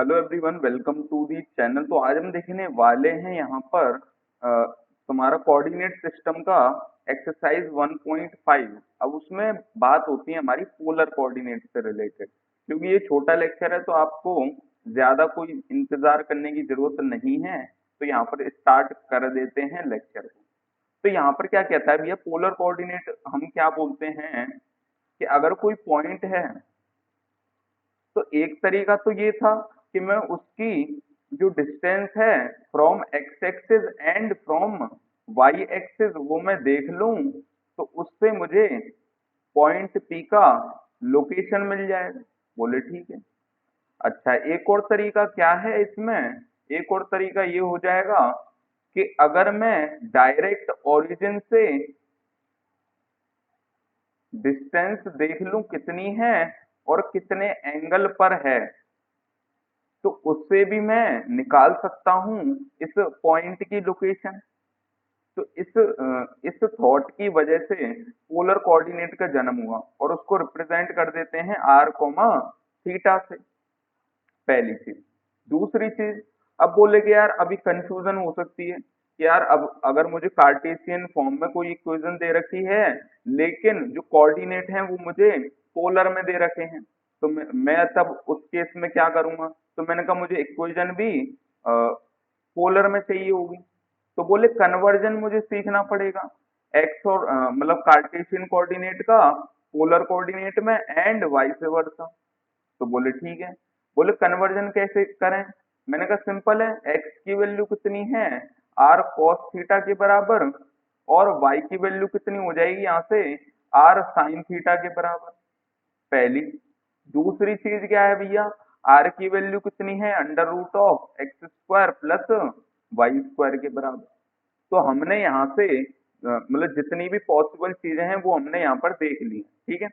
Hello everyone, welcome to the channel. तो आज हम देखने वाले हैं यहाँ पर तुम्हारा कोऑर्डिनेट सिस्टम का एक्सरसाइज 1.5। अब उसमें बात होती है हमारी पोलर कोऑर्डिनेट से रिलेटेड। क्योंकि ये छोटा लेक्चर है तो आपको ज्यादा कोई इंतजार करने की जरूरत नहीं है। तो यहाँ पर स्टार्ट कर देते हैं लेक्चर को। तो यहाँ पर क्या कहता है भैया, पोलर कोऑर्डिनेट हम क्या बोलते हैं कि अगर कोई पॉइंट है तो एक तरीका तो ये था कि मैं उसकी जो डिस्टेंस है from X axis and from Y axis वो मैं देख लूं, तो उससे मुझे पॉइंट पी का लोकेशन मिल जाएगा। बोले ठीक है। अच्छा, एक और तरीका क्या है इसमें, एक और तरीका ये हो जाएगा कि अगर मैं डायरेक्ट ओरिजिन से डिस्टेंस देख लूं कितनी है और कितने एंगल पर है, तो उससे भी मैं निकाल सकता हूँ इस पॉइंट की लोकेशन। तो इस थॉट की वजह से पोलर कोऑर्डिनेट का जन्म हुआ और उसको रिप्रेजेंट कर देते हैं आर कोमा थीटा से। पहली चीज। दूसरी चीज, अब बोले कि यार अभी कंफ्यूजन हो सकती है कि यार अब अगर मुझे कार्टेशियन फॉर्म में कोई इक्वेशन दे रखी है लेकिन जो कोऑर्डिनेट है वो मुझे पोलर में दे रखे हैं, तो मैं तब उस केस में क्या करूंगा। तो मैंने कहा मुझे इक्वेशन भी पोलर में चाहिए होगी। तो बोले कन्वर्जन मुझे सीखना पड़ेगा एक्स और मतलब कार्टेशियन कोऑर्डिनेट का पोलर कोऑर्डिनेट में एंड वाइस वर्सा। तो बोले ठीक है। बोले कन्वर्जन कैसे करें। मैंने कहा सिंपल है, एक्स की वैल्यू कितनी है आर कॉस थीटा के बराबर, और वाई की वैल्यू कितनी हो जाएगी यहाँ से आर साइन थीटा के बराबर। पहली। दूसरी चीज क्या है भैया, आर की वैल्यू कितनी है under root of X square plus Y square के बराबर। तो हमने यहाँ से मतलब जितनी भी पॉसिबल चीजें हैं वो हमने यहाँ पर देख ली। ठीक है,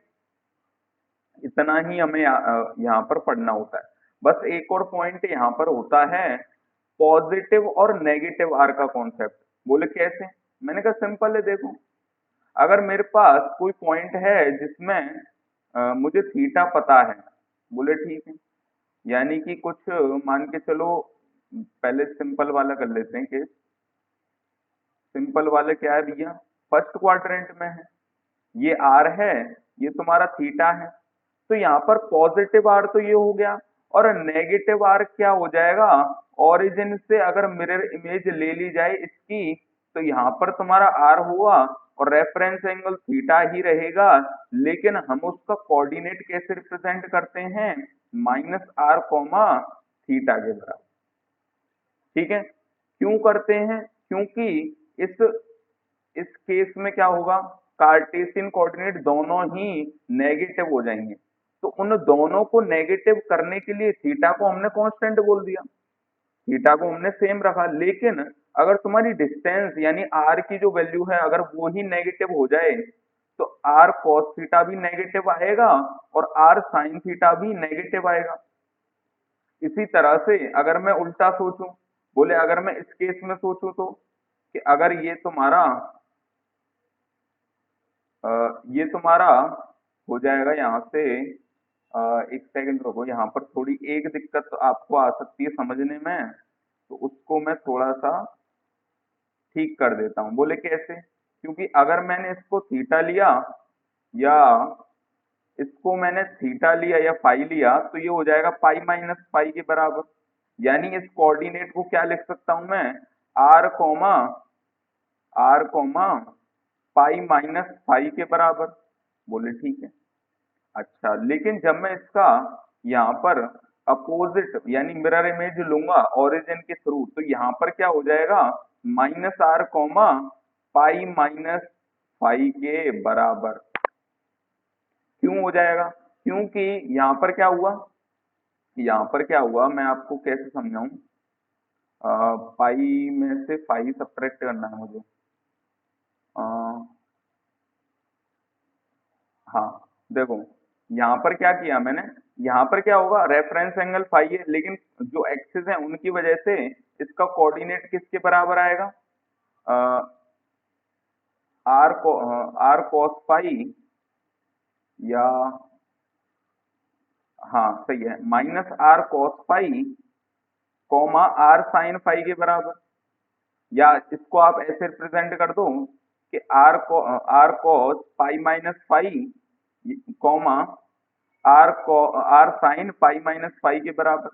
इतना ही हमें यहाँ पर पढ़ना होता है। बस एक और पॉइंट यहाँ पर होता है पॉजिटिव और नेगेटिव आर का कॉन्सेप्ट। बोले कैसे। मैंने कहा सिंपल है, देखो अगर मेरे पास कोई पॉइंट है जिसमें मुझे थीटा पता है। बोले ठीक है, यानी कि कुछ मान के चलो, पहले सिंपल वाला कर लेते हैं केस। सिंपल वाले क्या है भैया, फर्स्ट क्वाड्रेंट में है, ये आर है, ये तुम्हारा थीटा है। तो यहाँ पर पॉजिटिव आर तो ये हो गया, और नेगेटिव आर क्या हो जाएगा, ओरिजिन से अगर मिरर इमेज ले ली जाए इसकी, तो यहाँ पर तुम्हारा आर हुआ और रेफरेंस एंगल थीटा ही रहेगा। लेकिन हम उसका कोऑर्डिनेट कैसे रिप्रेजेंट करते हैं, माइनस आर कॉमा थीटा के बराबर। ठीक है, क्यों करते हैं, क्योंकि इस इस केस में क्या होगा, कार्टेशियन कोऑर्डिनेट दोनों ही नेगेटिव हो जाएंगे। तो उन दोनों को नेगेटिव करने के लिए थीटा को हमने कांस्टेंट बोल दिया, थीटा को हमने सेम रखा। लेकिन अगर तुम्हारी डिस्टेंस यानी आर की जो वैल्यू है अगर वो ही नेगेटिव हो जाए, तो आर कॉस थीटा भी नेगेटिव आएगा और आर साइन थीटा भी नेगेटिव आएगा। इसी तरह से अगर मैं उल्टा सोचूं, बोले अगर मैं इस केस में सोचूं तो, कि अगर ये तुम्हारा हो जाएगा यहाँ से, एक सेकंड रुको, यहाँ पर थोड़ी एक दिक्कत तो आपको आ सकती है समझने में, तो उसको मैं थोड़ा सा ठीक कर देता हूँ। बोले कैसे, क्योंकि अगर मैंने इसको थीटा लिया या इसको मैंने थीटा लिया या फाई लिया, तो ये हो जाएगा पाई माइनस पाई के बराबर। यानी इस कोऑर्डिनेट को क्या लिख सकता हूं मैं, R comma pi minus phi के बराबर। बोले ठीक है। अच्छा, लेकिन जब मैं इसका यहाँ पर अपोजिट यानी मिरर इमेज लूंगा ओरिजिन के थ्रू, तो यहाँ पर क्या हो जाएगा, minus R comma pi minus phi के बराबर। क्यों हो जाएगा, क्योंकि यहाँ पर क्या हुआ, यहाँ पर क्या हुआ मैं आपको कैसे समझाऊं। पाई में से फाई सब्ट्रैक्ट करना है मुझे। अ, हाँ, देखो यहाँ पर क्या किया मैंने, यहाँ पर क्या होगा, रेफरेंस एंगल फाई है लेकिन जो एक्सिस है उनकी वजह से इसका कोऑर्डिनेट किसके बराबर आएगा, आर कॉस फाई या हाँ सही है, minus are cos phi comma R sine phi के बराबर। या इसको आप ऐसे रिप्रेजेंट कर दो कि R cos pi minus phi comma R sine pi minus phi के बराबर।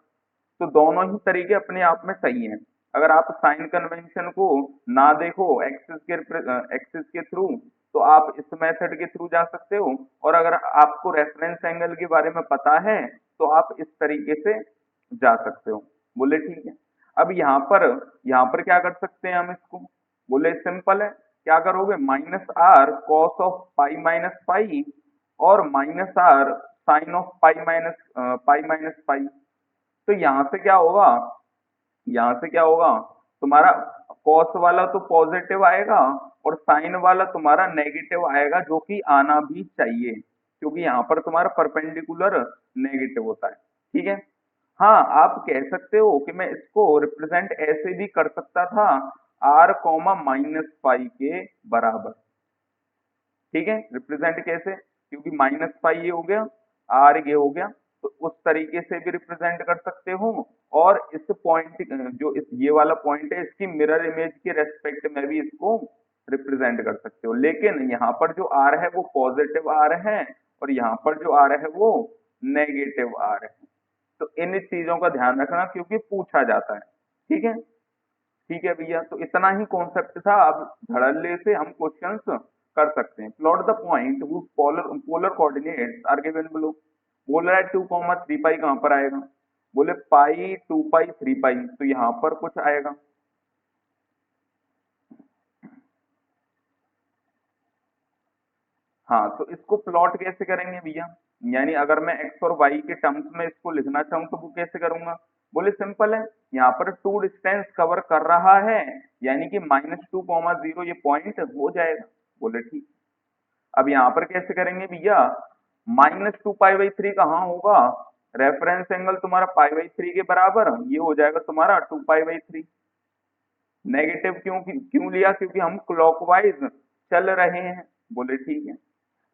तो दोनों ही तरीके अपने आप में सही हैं। अगर आप साइन कन्वेंशन को ना देखो एक्सिस के थ्रू, तो आप इस मेथड के थ्रू जा सकते हो, और अगर आपको रेफरेंस एंगल के बारे में पता है तो आप इस तरीके से जा सकते हो। बोले ठीक है। अब यहाँ पर क्या कर सकते हैं हम इसको? बोले सिंपल है, क्या करोगे? Minus are cos of pi minus pi और minus r sine of pi minus pi. तो यहाँ से क्या होगा, तुम्हारा कॉस वाला तो पॉजिटिव आएगा और साइन वाला तुम्हारा नेगेटिव आएगा, जो कि आना भी चाहिए क्योंकि यहाँ पर तुम्हारा परपेंडिकुलर नेगेटिव होता है। ठीक है। हाँ, आप कह सकते हो कि मैं इसको रिप्रेजेंट ऐसे भी कर सकता था, आर कॉमा माइनस पाई के बराबर। ठीक है, रिप्रेजेंट कैसे? क्योंकि माइनस पाई ये हो गया, आर ये हो गया, तो उस तरीके से भी रिप्रेजेंट कर सकते हो। और इस पॉइंट जो इस ये वाला पॉइंट है, इसकी मिरर इमेज के रेस्पेक्ट में भी इसको रिप्रेजेंट कर सकते हो। लेकिन यहाँ पर जो आर है वो पॉजिटिव आर है और यहाँ पर जो आर है वो नेगेटिव आर है। तो इन चीजों का ध्यान रखना क्योंकि पूछा जाता है। ठीक है। ठीक है भैया, तो इतना ही कॉन्सेप्ट था। अब धड़ल्ले से हम क्वेश्चंस कर सकते हैं। Plot the point whose polar coordinates are given below. बोल रहा है 2, 3 पाई कहाँ पर आएगा? बोले पाई 2 पाई 3 पाई, तो यहाँ पर कुछ आएगा। हाँ, तो इसको प्लॉट कैसे करेंगे भैया? यानी अगर मैं एक्स और वाई के टर्म्स में इसको लिखना चाहूँ तो वो कैसे करूंगा? बोले सिंपल है, यहाँ पर टू डिस्टेंस कवर कर रहा है, यानी कि -2, 0 ये पॉइंट हो जाएगा। बोले ठीक। अब यहाँ पर कैसे करेंगे भैया? -2 पाई/3 कहाँ होगा? रेफरेंस एंगल तुम्हारा पाई/3 के बराबर, ये हो जाएगा तुम्हारा 2 पाई/3। नेगेटिव क्यों क्यों लिया? क्योंकि हम क्लॉकवाइज चल रहे हैं। बोले ठीक है।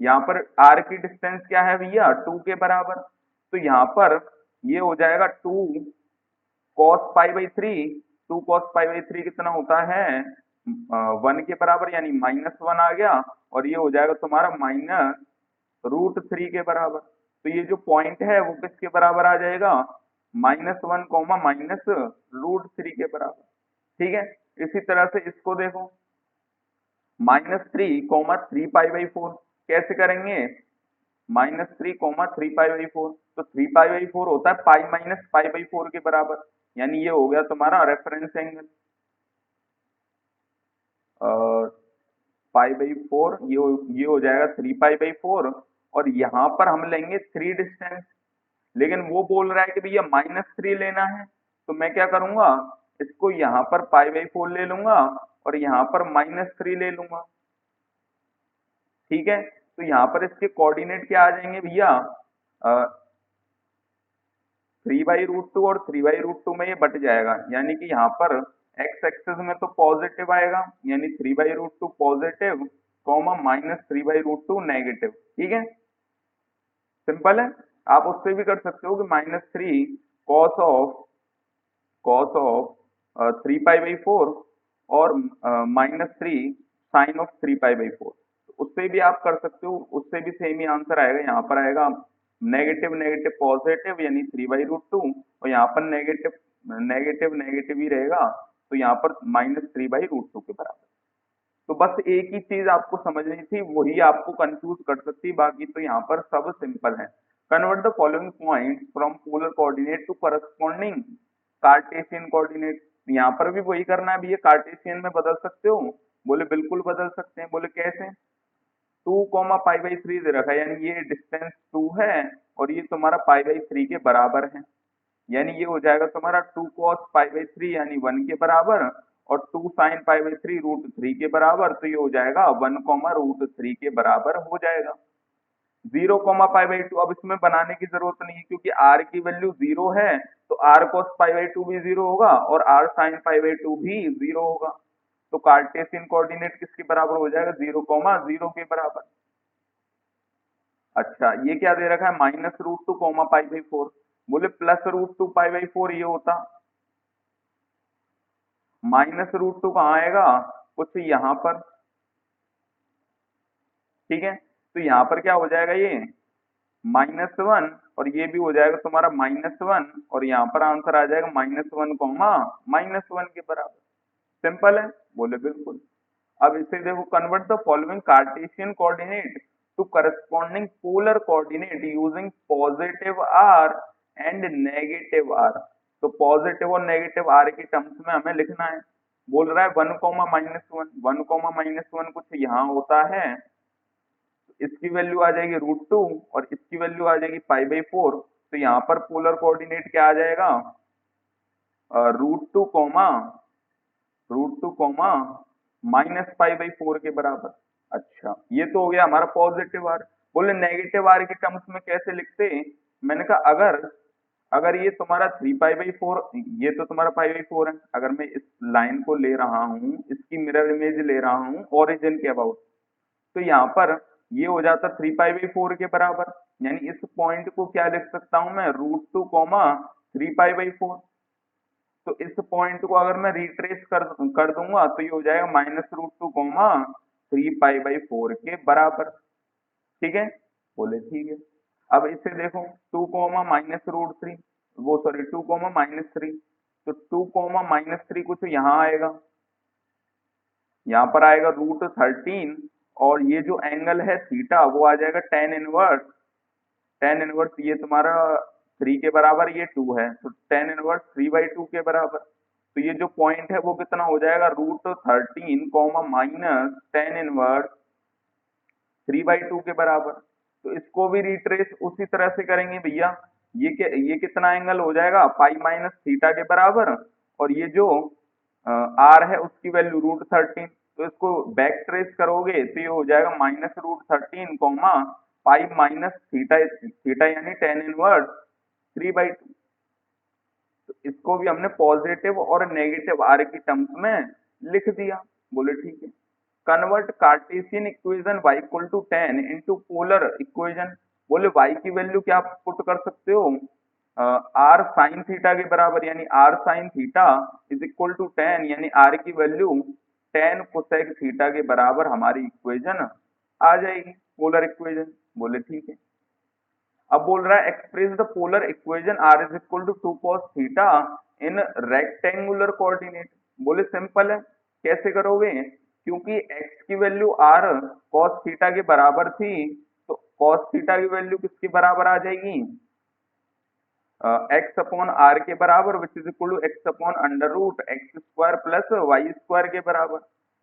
यहाँ पर आर की डिस्टेंस क्या है भैया? 2 के बराबर। तो यहाँ पर ये हो जाएगा 2 cos पाई/3। 2 cos पाई/3 कितना होता है? 1 के बराबर, यानी -1 आ गया। और ये हो जाएगा तुम्हारा -√3 के बराबर। तो ये जो पॉइंट है वो किसके बराबर आ जाएगा? -1 कॉमा -√3 के बराबर। ठीक है। इसी तरह से इसको देखो, -3, 3 पाई/4 कैसे करेंगे? -3, 3 पाई/4, तो 3 पाई/4 होता है पाई-पाई/4 के बराबर, यानी ये हो गया तुम्हारा रेफरेंस एंगल। पाई/4 ये हो जाएगा 3 पाई/4। और यहाँ पर हम लेंगे 3 डिस्टेंस, लेकिन वो बोल रहा है कि भैया -3 लेना है। तो मैं क्या करूंगा, इसको यहाँ पर पाई/4 ले लूंगा और यहाँ पर -3 ले लूंगा। ठीक है। तो यहाँ पर इसके कोऑर्डिनेट क्या आ जाएंगे भैया? 3/√2 और 3/√2 में ये बट जाएगा, यानी कि यहाँ पर एक्स एक्सेस में तो पॉजिटिव आएगा, यानी 3/√2 पॉजिटिव कॉमा -3/√2 नेगेटिव। ठीक है, सिंपल है। आप उससे भी कर सकते हो कि -3 कॉस ऑफ 3 पाई/4 और -3 साइन ऑफ 3 पाई/4। उससे भी आप कर सकते हो, उससे भी सेम ही आंसर आएगा। यहाँ पर आएगा नेगेटिव नेगेटिव पॉजिटिव, यानी 3/√2, और यहाँ पर नेगेटिव नेगेटिव नेगेटिव ही रहेगा, तो यहाँ पर -3/√2 के बराबर। तो बस एक ही चीज आपको समझनी थी, वही आपको कंफ्यूज कर सकती, बाकी तो यहाँ पर सब सिंपल है। Convert the following point from polar coordinate to corresponding Cartesian coordinate. यहाँ पर भी वही करना है भैया, कार्टेशियन में बदल सकते हो? बोले बिल्कुल बदल सकते हैं। बोले कैसे? 2, पाई/3 दे रखा है, यानी ये डिस्टेंस 2 है और ये तुम्हारा पाई/3 के बराबर है, यानी ये हो जाएगा तुम्हारा 2 cos पाई/3 यानी 1 के बराबर, और 2 sin पाई/3 √3 के बराबर, तो ये हो जाएगा 1, √3 के बराबर हो जाएगा। 0, पाई/2 अब इसमें बनाने की जरूरत नहीं है क्योंकि r की वैल्यू 0 है, तो r cos पाई/2 भी 0 होगा और r sin पाई/2 भी 0 होगा। तो कार्टेशियन कोऑर्डिनेट किसके बराबर हो जाएगा? 0, 0 के बराबर। अच्छा ये क्या दे रखा है, -√2, बोले +√2 पाई बाई 4 ये होता, -√2 कहाँ आएगा, कुछ यहाँ पर, ठीक है। तो यहाँ पर क्या हो जाएगा ये -1, और ये भी हो जाएगा तुम्हारा -1, और यहाँ पर आंसर आ जाएगा -1, के बराबर। सिंपल है, बोले बिल्कुल। अब इसे देखो, convert the following Cartesian coordinate to corresponding polar coordinate using positive R and negative R. तो पॉजिटिव और नेगेटिव आर के टर्म्स में हमें लिखना है। बोल रहा है 1, -1 कुछ यहाँ होता है, इसकी वैल्यू आ जाएगी √2 और इसकी वैल्यू आ जाएगी पाई बाई 4। तो यहाँ पर पोलर कोऑर्डिनेट क्या आ जाएगा, √2, -पाई बाई 4 के बराबर। अच्छा ये तो हो गया हमारा पॉजिटिव आर। बोले नेगेटिव आर के टर्म्स में कैसे लिखते, मैंने कहा अगर अगर ये तुम्हारा 3 पाई बाई 4, ये तो तुम्हारा पाई बाई 4 है, अगर मैं इस लाइन को ले रहा हूँ, इसकी मिरर इमेज ले रहा हूँ ओरिजिन के अबाउट, तो यहाँ पर ये हो जाता 3 पाई बाई 4 के बराबर। यानी इस पॉइंट को क्या लिख सकता हूँ मैं, √2, 3 पाई बाई 4। तो इस पॉइंट को अगर मैं रिट्रेस कर दूंगा तो ये हो जाएगा -√2, 3 पाई बाई 4 के बराबर, ठीक है। बोले ठीक है। अब इसे देखो 2, -√3, वो सॉरी 2, -3, तो 2, -3 कुछ यहाँ आएगा, यहाँ पर आएगा √13, और ये जो एंगल है थीटा वो आ जाएगा टेन इनवर्स ये तुम्हारा 3 के बराबर, ये 2 है, तो टेन इनवर्स 3/2 के बराबर। तो ये जो पॉइंट है वो कितना हो जाएगा, √13, -10 टेन इनवर्स 3/2 के बराबर। तो इसको भी रिट्रेस उसी तरह से करेंगे भैया। ये कितना एंगल हो जाएगा, पाई-थीटा के बराबर, और ये जो आर है उसकी वैल्यू √13। तो इसको बैक ट्रेस करोगे तो ये हो जाएगा -√13, पाई-थीटा, थीटा यानी टेन इनवर्स 3/2। तो इसको भी हमने पॉजिटिव और नेगेटिव आर की टर्म्स में लिख दिया। बोले ठीक है। Convert Cartesian equation y equal to 10 into polar equation. बोले y की वैल्यू क्या पुट कर सकते हो, आर साइन थीटा के बराबर, यानी r sine theta is equal to 10, यानी आर की वैल्यू 10 कोसेक थीटा के बराबर हमारी इक्वेशन आ जाएगी, पोलर इक्वेशन। बोले ठीक है। अब बोल रहा है express the polar equation r is equal to 2 cos theta in rectangular coordinate. बोले सिंपल है, कैसे करोगे, क्योंकि x की वैल्यू r cos थीटा के बराबर थी, तो cos थीटा की वैल्यू किसके बराबर आ जाएगी, x अपॉन आर के बराबर, which is equal to x upon √x² plus y² के बराबर।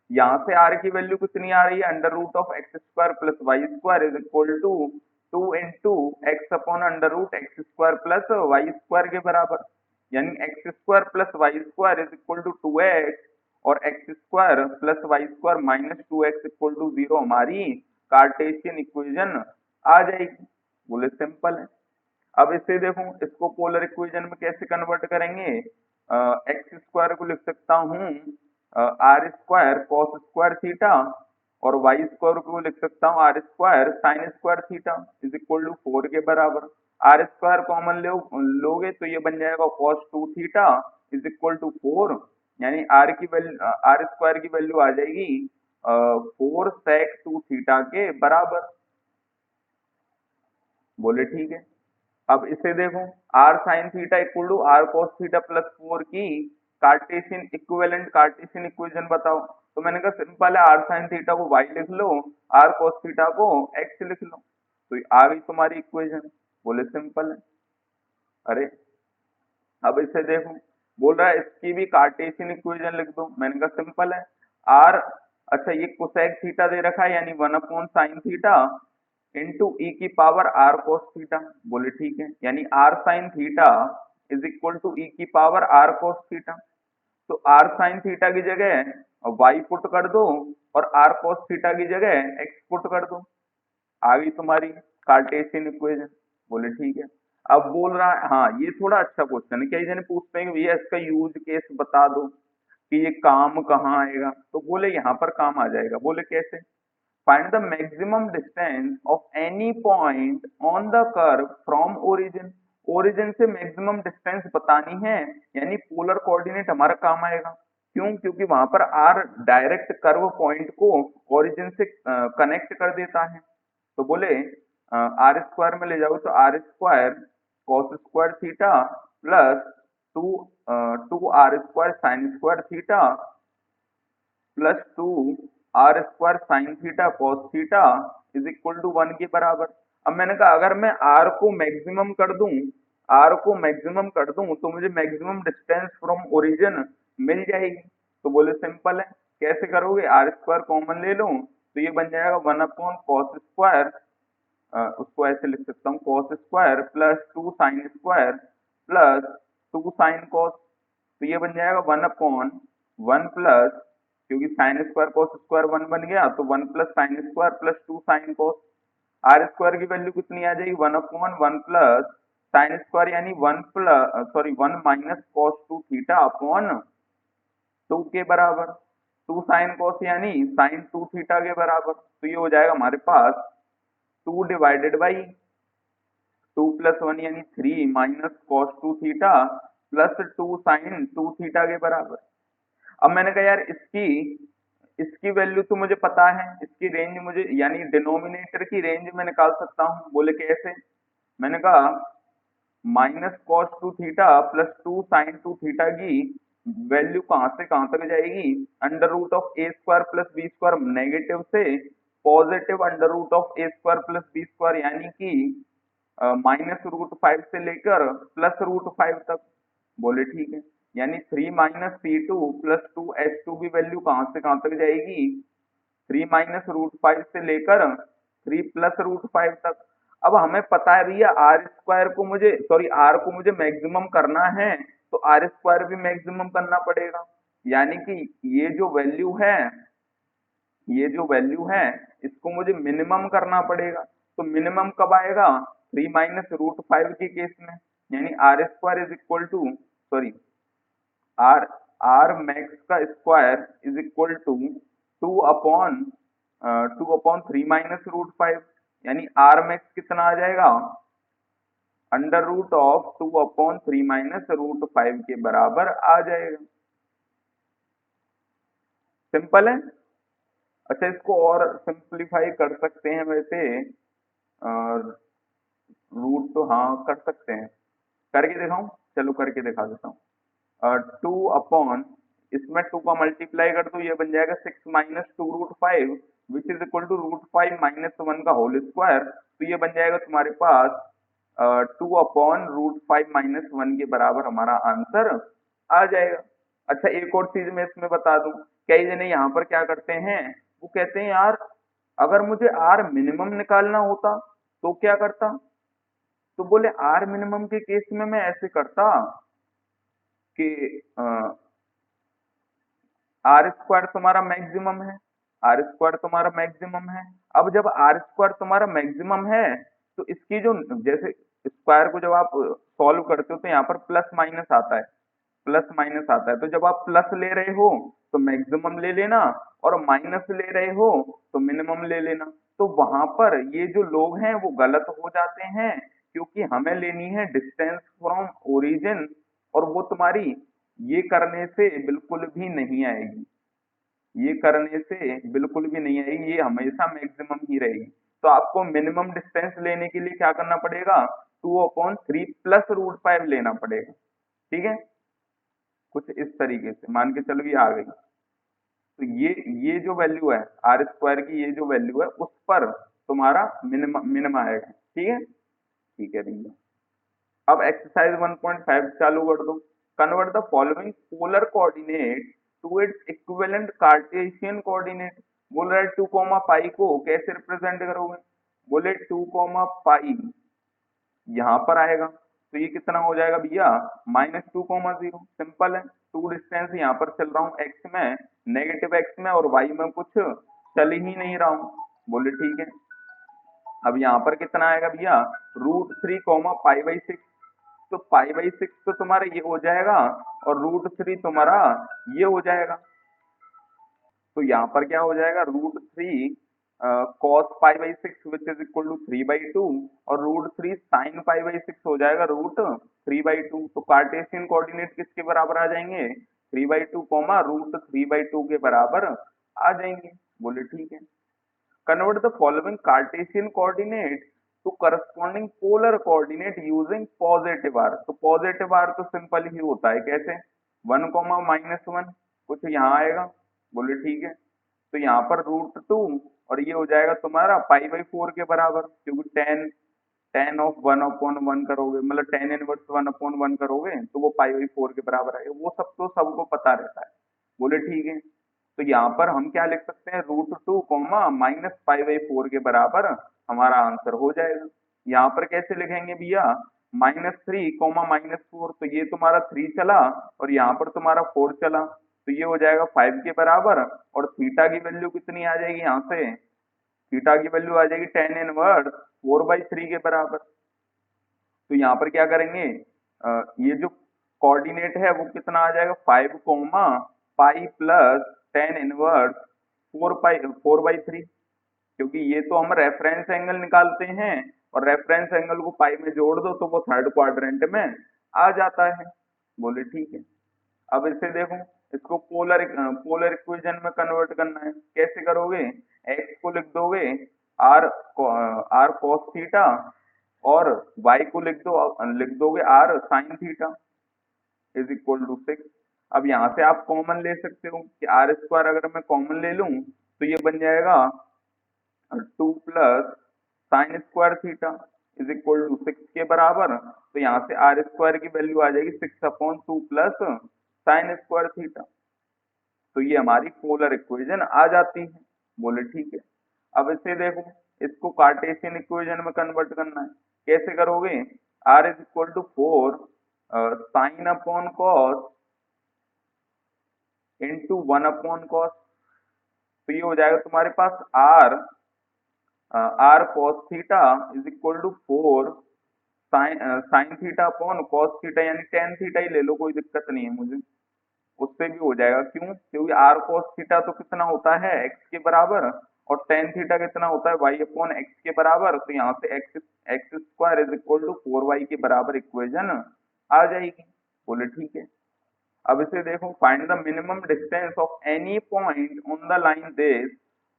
यहाँ से r की वैल्यू कितनी आ रही है, √x² plus y² is equal to 2 into x upon √x² plus y² के बराबर, यानी x² plus y² is equal to 2x, और x² plus y² minus 2x equal to 0 हमारी कार्टेशियन इक्वेशन आ जाएगी। बोले सिंपल है। अब इसे देखो, इसको पोलर इक्वेशन में कैसे कन्वर्ट करेंगे, x² को लिख सकता हूँ r² cos² थीटा, और y² को लिख सकता हूँ r² sin² theta is equal to 4 के बराबर। r² कॉमन लोगे तो ये बन जाएगा cos2 theta is equal to 4, यानी r² की वैल्यू आ जाएगी 4 sec2 थीटा के बराबर। बोले ठीक है। अब इसे देखो, r sin theta equal to r cos theta plus 4 की कार्टेशियन इक्विवेलेंट कार्टेशियन इक्वेशन बताओ। तो मैंने कहा सिंपल है, r sin थीटा को y लिख लो, r cos थीटा को x लिख लो, तो आ गई तुम्हारी इक्वेशन। बोले सिंपल है। अरे अब इसे देखो, बोल रहा है इसकी भी कार्टेशियन इक्वेशन लिख दो। मैंने कहा सिंपल है, r, अच्छा ये कोसेक थीटा दे रखा है, यानी 1/sin थीटा इंटू ई की पावर आर कोस थीटा। बोले ठीक है, यानी r sine theta is equal to e की पावर आर कोस थीटा। तो आर साइन थीटा की जगह वाई पुट कर दो, और आर कोस थीटा की जगह एक्स पुट कर दो, आ गई तुम्हारी कार्टेशियन इक्वेशन। बोले ठीक है। अब बोल रहा है, हाँ ये थोड़ा अच्छा क्वेश्चन है, कई जने पूछते हैं कि भैया इसका यूज केस बता दो कि ये काम कहाँ आएगा, तो बोले यहाँ पर काम आ जाएगा। बोले कैसे, find the maximum distance of any point on the curve from origin. Origin से मैक्सिमम डिस्टेंस बतानी है, यानी पोलर कोऑर्डिनेट हमारा काम आएगा। क्यों? क्योंकि वहां पर आर डायरेक्ट कर्व पॉइंट को ओरिजिन से कनेक्ट कर देता है। तो बोले आर स्क्वायर में ले जाओ तो r square cos square theta plus two two r square sine square theta plus two r square sine theta cos theta is equal to 1 के बराबर। अब मैंने कहा अगर मैं आर को मैक्सिमम कर दूं, आर को मैक्सिमम कर दूं तो मुझे मैक्सिमम डिस्टेंस फ्रॉम ओरिजिन मिल जाएगी। तो बोले सिंपल है, कैसे करोगे? आर स्क्वायर कॉमन ले लो तो ये बन जाएगा 1 अपॉन कॉस स्क्वायर, उसको ऐसे लिख सकता हूँ cos square plus 2 sine square plus 2 sine cos. तो ये बन जाएगा 1 अपॉन 1 प्लस, क्योंकि साइन स्क्वायर कॉस स्क्वायर 1 बन गया तो 1 plus sine square plus 2 sine cos. R square की वैल्यू कितनी आ जाएगी? 1 अपॉन 1 प्लस साइन स्क्वायर यानी 1 माइनस कॉस 2 थीटा अपॉन 2 के बराबर, 2 साइन कॉस यानी साइन 2 थीटा के बराबर। तो ये हो जाएगा हमारे पास 2 डिवाइडेड बाई 2 प्लस 1 यानी 3 minus cos 2 theta plus 2 sine 2 theta के बराबर। अब मैंने कहा यार इसकी वैल्यू तो मुझे पता है, इसकी रेंज मुझे यानी डिनोमिनेटर की रेंज मैं निकाल सकता हूँ। बोले कैसे? मैंने कहा minus cos 2 theta plus 2 sine 2 theta की वैल्यू कहाँ से कहाँ तक जाएगी? Under root of a square plus b square negative से positive under root of a square plus b square यानी कि माइनस रूट 5 से लेकर प्लस रूट 5 तक। बोले ठीक है, यानी 3 माइनस सी टू प्लस 2h2 की वैल्यू कहाँ से कहाँ तक जाएगी? 3 माइनस रूट 5 से लेकर 3 प्लस रूट 5 तक। अब हमें पता है भैया आर स्क्वायर को मुझे आर को मुझे मैक्सिमम करना है तो आर स्क्वायर भी मैक्सिमम करना पड़ेगा, यानी कि ये जो वैल्यू है, ये जो वैल्यू है इसको मुझे मिनिमम करना पड़ेगा। तो मिनिमम कब आएगा? 3 माइनस रूट 5 के केस में, यानी r square is equal to r r max का square is equal to 2 upon 3 minus root 5, यानी आर मैक्स कितना आ जाएगा? Under root of 2 upon 3 minus root 5 के बराबर आ जाएगा। सिंपल है। अच्छा, इसको और सिंप्लीफाई कर सकते हैं वैसे, रूट तो हाँ कर सकते हैं, करके दिखाऊं? चलो करके दिखा देता हूँ। 2 अपॉन इसमें 2 का मल्टीप्लाई कर दो, ये बन जाएगा 6 minus 2 root 5 which is equal to root 5 minus 1 का होल स्क्वायर। तो ये बन जाएगा तुम्हारे पास 2 अपॉन रूट 5 माइनस 1 के बराबर हमारा आंसर आ जाएगा। अच्छा, एक और चीज मैं इसमें बता दूं, कई जने यहाँ पर क्या करते हैं, वो कहते हैं यार अगर मुझे आर मिनिमम निकालना होता तो क्या करता? तो बोले आर मिनिमम के केस में मैं ऐसे करता कि आर स्क्वायर तुम्हारा मैक्सिमम है, आर स्क्वायर तुम्हारा मैक्सिमम है। अब जब आर स्क्वायर तुम्हारा मैक्सिमम है तो इसकी जो जैसे स्क्वायर को जब आप सॉल्व करते हो तो यहाँ पर प्लस माइनस आता है, प्लस माइनस आता है। तो जब आप प्लस ले रहे हो तो मैक्सिमम ले लेना और माइनस ले रहे हो तो मिनिमम ले लेना। तो वहां पर ये जो लोग हैं वो गलत हो जाते हैं, क्योंकि हमें लेनी है डिस्टेंस फ्रॉम ओरिजिन और वो तुम्हारी ये करने से बिल्कुल भी नहीं आएगी, ये करने से बिल्कुल भी नहीं आएगी, ये हमेशा मैक्सिमम ही रहेगी। तो आपको मिनिमम डिस्टेंस लेने के लिए क्या करना पड़ेगा? 2 अपॉन 3 प्लस रूट 5 लेना पड़ेगा। ठीक है, कुछ इस तरीके से मान के चलो ये आ गई। तो ये जो वैल्यू है आर स्क्वायर की, ये जो वैल्यू है उस पर तुम्हारा मिनिमम आएगा। ठीक है भैया। अब एक्सरसाइज 1.5 चालू कर दो। Convert the following polar coordinate to its equivalent Cartesian coordinate. बोल रहा है 2 पाई को कैसे रिप्रेजेंट करोगे? बोले 2 पाई यहाँ पर आएगा तो ये कितना हो जाएगा भैया? -2, सिंपल है। 2 डिस्टेंस यहाँ पर चल रहा हूँ एक्स में, नेगेटिव एक्स में, और वाई में कुछ चल ही नहीं रहा हूँ। बोले ठीक है। अब यहाँ पर कितना आएगा भैया? √3 π/6। तो π/6 तो तुम्हारा ये हो जाएगा और √3 तुम्हारा ये हो जाएगा। तो यहाँ पर क्या हो जाएगा? √3 cos pi by six which is equal to 3/2 और √3 sin पाई बाई सिक्स हो जाएगा √3/2। तो कार्टेशियन कोऑर्डिनेट किसके बराबर आ जाएंगे? 3/2 √3/2 के बराबर आ जाएंगे। बोले ठीक है। Convert the following Cartesian coordinate to corresponding polar coordinate using positive r. तो पॉजिटिव आर तो सिंपल ही होता है, कैसे? 1, कुछ यहाँ आएगा। बोले ठीक है। तो यहाँ पर √2 और ये हो जाएगा तुम्हारा पाई/4 के बराबर, क्योंकि tan ऑफ 1/1 करोगे, मतलब tan इनवर्स 1/1 करोगे तो वो पाई/4 के बराबर आएगा। वो सब तो सबको पता रहता है। बोले ठीक है। तो यहाँ पर हम क्या लिख सकते हैं? √2 -पाई/4 के बराबर हमारा आंसर हो जाएगा। यहाँ पर कैसे लिखेंगे भैया? -3, -4, तो ये तुम्हारा 3 चला और यहाँ पर तुम्हारा 4 चला, तो ये हो जाएगा 5 के बराबर। और थीटा की वैल्यू कितनी आ जाएगी यहाँ से? थीटा की वैल्यू आ जाएगी tan इनवर्स 4/3 के बराबर। तो यहाँ पर क्या करेंगे? ये जो कोऑर्डिनेट है वो कितना आ जाएगा? 5, पाई प्लस tan इनवर्स 4/3, क्योंकि ये तो हम रेफरेंस एंगल निकालते हैं और रेफरेंस एंगल को पाई में जोड़ दो तो वो थर्ड क्वाड्रेंट में आ जाता है। बोले ठीक है। अब इसे देखो, इसको पोलर इक्वेशन में कन्वर्ट करना है। कैसे करोगे? x को लिख दोगे r cos थीटा और y को लिख दोगे r sin theta is equal to 6। अब यहाँ से आप कॉमन ले सकते हो कि r² अगर मैं कॉमन ले लूं तो ये बन जाएगा 2 plus sin² theta is equal to 6 के बराबर। तो यहाँ से r² की वैल्यू आ जाएगी 6/2 प्लस sin² थीटा। तो ये हमारी पोलर इक्वेशन आ जाती है। बोले ठीक है। अब इसे देखो, इसको कार्टेशियन इक्वेशन में कन्वर्ट करना है। कैसे करोगे? r is equal to 4 sin/cos into 1/cos। तो ये हो जाएगा तुम्हारे पास r cos theta is equal to 4 sin theta upon cos theta, यानी tan थीटा ही ले लो, कोई दिक्कत नहीं है मुझे, उससे भी हो जाएगा। क्यों? क्योंकि r cos थीटा तो कितना होता है? x के बराबर, और tan थीटा कितना होता है? y/x के बराबर। तो यहाँ से x² is equal to 4y के बराबर इक्वेशन आ जाएगी। बोले ठीक है। अब इसे देखो, find the minimum distance of any point on the line this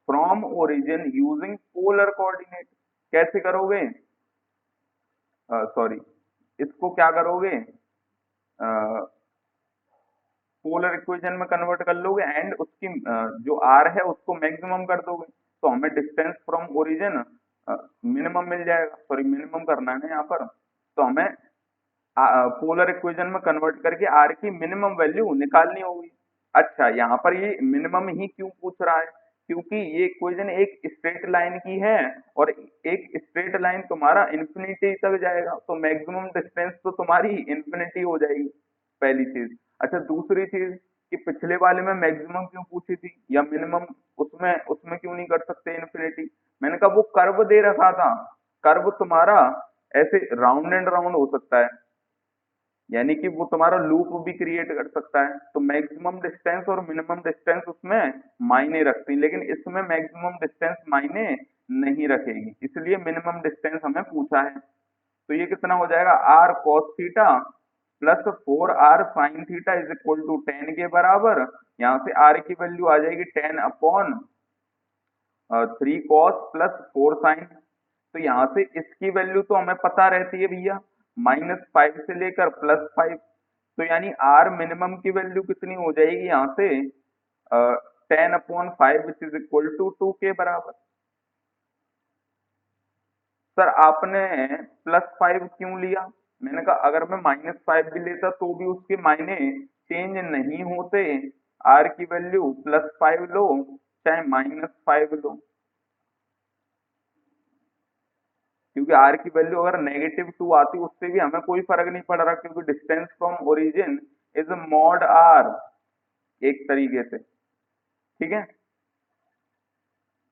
from origin using polar coordinate. कैसे करोगे? सॉरी, इसको क्या करोगे? पोलर इक्वेशन में कन्वर्ट कर लोगे एंड उसकी जो आर है उसको मैक्सिमम कर दोगे, तो हमें डिस्टेंस फ्रॉम ओरिजिन मिनिमम मिल जाएगा। सॉरी, मिनिमम करना है ना यहाँ पर, तो हमें पोलर इक्वेशन में कन्वर्ट करके आर की मिनिमम वैल्यू निकालनी होगी। अच्छा, यहाँ पर ये मिनिमम ही क्यों पूछ रहा है? क्योंकि ये इक्वेशन एक स्ट्रेट लाइन की है और एक स्ट्रेट लाइन तुम्हारा इन्फिनिटी तक जाएगा, तो मैक्सिमम डिस्टेंस तो तुम्हारी इन्फिनिटी हो जाएगी, पहली चीज। अच्छा, दूसरी चीज कि पिछले वाले में मैक्सिमम क्यों पूछी थी या मिनिमम, उसमें उसमें क्यों नहीं कर सकते इन्फिनिटी? मैंने कहा वो कर्व दे रखा था, कर्व तुम्हारा ऐसे राउंड एंड राउंड हो सकता है, यानी कि वो तुम्हारा लूप भी क्रिएट कर सकता है। तो मैक्सिमम डिस्टेंस और मिनिमम डिस्टेंस उसमें मायने रखती है, लेकिन इसमें मैक्सिमम डिस्टेंस मायने नहीं रखेगी, इसलिए मिनिमम डिस्टेंस हमें पूछा है। तो ये कितना हो जाएगा? r cos theta plus 4r sin theta is equal to 10 के बराबर। यहाँ से r की वैल्यू आ जाएगी 10/3 cos प्लस 4 sin। तो यहाँ से इसकी वैल्यू तो हमें पता रहती है भैया, -5 से लेकर +5। तो यानी r मिनिमम की वैल्यू कितनी हो जाएगी यहाँ से? 10/5 विच इज इक्वल टू 2 के बराबर। सर आपने +5 क्यों लिया? मैंने कहा अगर मैं -5 भी लेता तो भी उसके मायने चेंज नहीं होते। r की वैल्यू +5 लो चाहे -5 लो, क्योंकि r की वैल्यू अगर -2 आती उससे भी हमें कोई फर्क नहीं पड़ रहा, क्योंकि distance from origin is mod r एक तरीके से। ठीक है,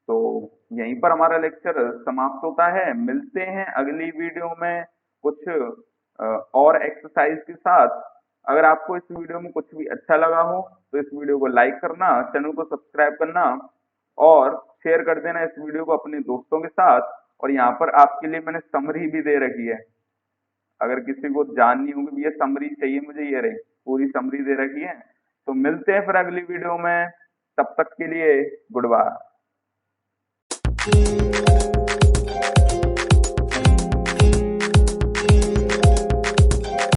तो यहीं पर हमारा लेक्चर समाप्त होता है। मिलते हैं अगली वीडियो में कुछ और एक्सरसाइज के साथ। अगर आपको इस वीडियो में कुछ भी अच्छा लगा हो तो इस वीडियो को लाइक करना, चैनल को सब्सक्राइब करना और शेयर कर देना इस वीडियो को अपने दोस्तों के साथ। और यहाँ पर आपके लिए मैंने समरी भी दे रखी है, अगर किसी को जाननी होगी ये समरी चाहिए मुझे, ये रही पूरी समरी दे रखी है। तो मिलते हैं फिर अगली वीडियो में, तब तक के लिए गुड बाय।